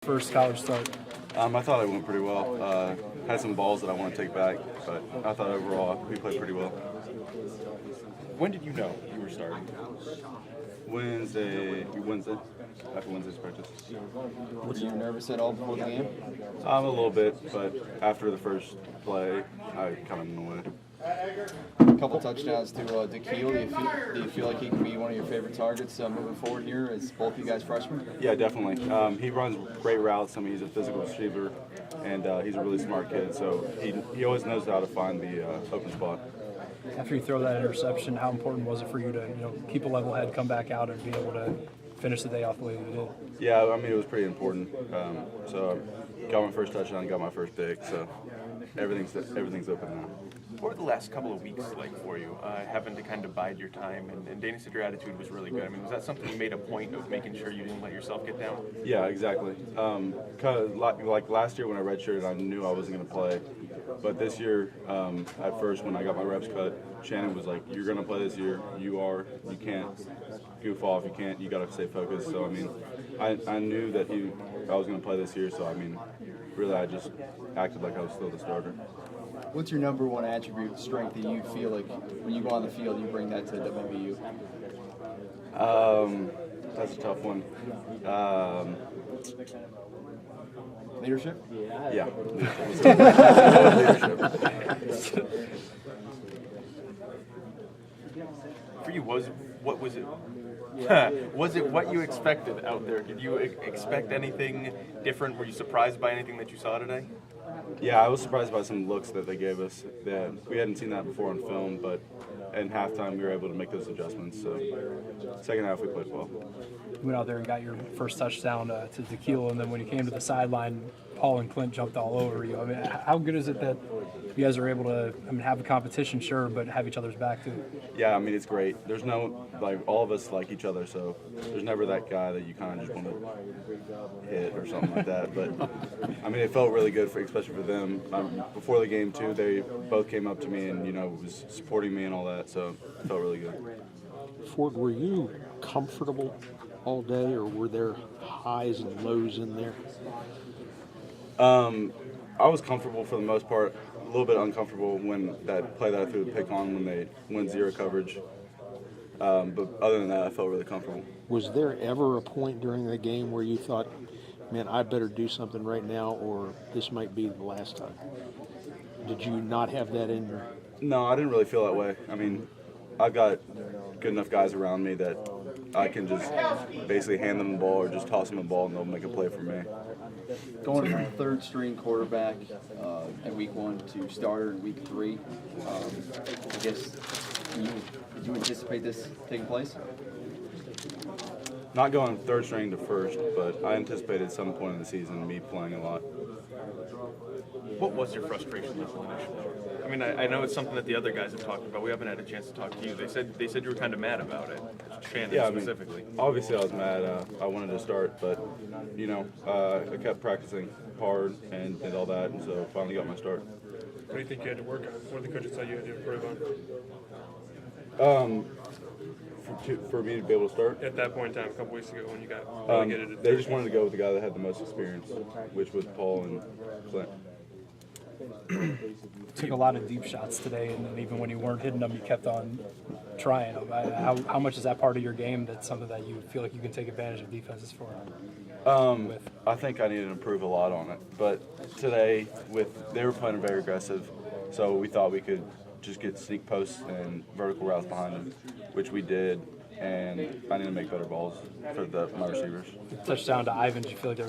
first college start? I thought it went pretty well. Had some balls that I want to take back, but I thought overall we played pretty well. When did you know you were starting? Wednesday, after Wednesday's practice. Were you nervous at all before the game? A little bit, but after the first play, I kind of went away. A couple touchdowns to Keel. Do you feel like he can be one of your favorite targets moving forward here as both you guys freshmen? Yeah, definitely. He runs great routes. I mean, he's a physical receiver, and he's a really smart kid, so he always knows how to find the open spot. After you throw that interception, how important was it for you to keep a level head, come back out, and be able to finish the day off the way you did? Yeah, I mean, it was pretty important. So I got my first touchdown, got my first pick, so everything's open now. What were the last couple of weeks like for you, having to kind of bide your time? And Danny said your attitude was really good. I mean, was that something you made a point of making sure you didn't let yourself get down? Yeah, exactly. Like last year when I redshirted, I knew I wasn't going to play. But this year, at first when I got my reps cut, Shannon was like, "You're going to play this year. You can't goof off. You got to stay focused." So I mean, I knew that I was going to play this year. So I mean, really, I just acted like I was still the starter. What's your number one attribute, strength that you feel like when you go on the field, you bring that to WVU? That's a tough one. Leadership? Yeah. Leadership. For you, what was it? Was it what you expected out there? Did you expect anything different? Were you surprised by anything that you saw today? Yeah, I was surprised by some looks that they gave us. We hadn't seen that before on film, but in halftime we were able to make those adjustments. So second half we played well. You went out there and got your first touchdown to Tequila, and then when you came to the sideline, Paul and Clint jumped all over you. I mean, how good is it that you guys are able to have a competition, sure, but have each other's back too? Yeah, I mean, it's great. There's no, all of us like each other, so there's never that guy that you kind of just want to hit or something like that. But, I mean, it felt really good, especially for them. Before the game, too, they both came up to me and, was supporting me and all that, so it felt really good. Ford, were you comfortable all day, or were there highs and lows in there? I was comfortable for the most part, a little bit uncomfortable when that play that I threw the pick on when they went zero coverage. But other than that, I felt really comfortable. Was there ever a point during the game where you thought, man, I better do something right now, or this might be the last time? Did you not have that in your... No, I didn't really feel that way. I mean, I've got good enough guys around me that I can just basically hand them the ball or just toss them the ball and they'll make a play for me. Going from third string quarterback at week 1 to starter in week 3, I guess, did you anticipate this taking place? Not going third string to first, but I anticipated some point in the season me playing a lot. What was your frustration level initially? I mean, I know it's something that the other guys have talked about. We haven't had a chance to talk to you. They said you were kind of mad about it, Shannon specifically. I mean, obviously I was mad. I wanted to start, but I kept practicing hard and did all that, and so finally got my start. What do you think you had to work on? What did the coaches tell you had to improve on? For me to be able to start? At that point in time, a couple weeks ago when you got relegated. They just wanted to go with the guy that had the most experience, which was Paul and Clint. Took a lot of deep shots today, and then even when you weren't hitting them, you kept on trying them. How much is that part of your game that's something that you feel like you can take advantage of defenses for? I think I need to improve a lot on it. But today, they were playing very aggressive, so we thought we could just get sneak posts and vertical routes behind them, which we did, and I need to make better balls for my receivers. Touchdown to Ivan, do you feel like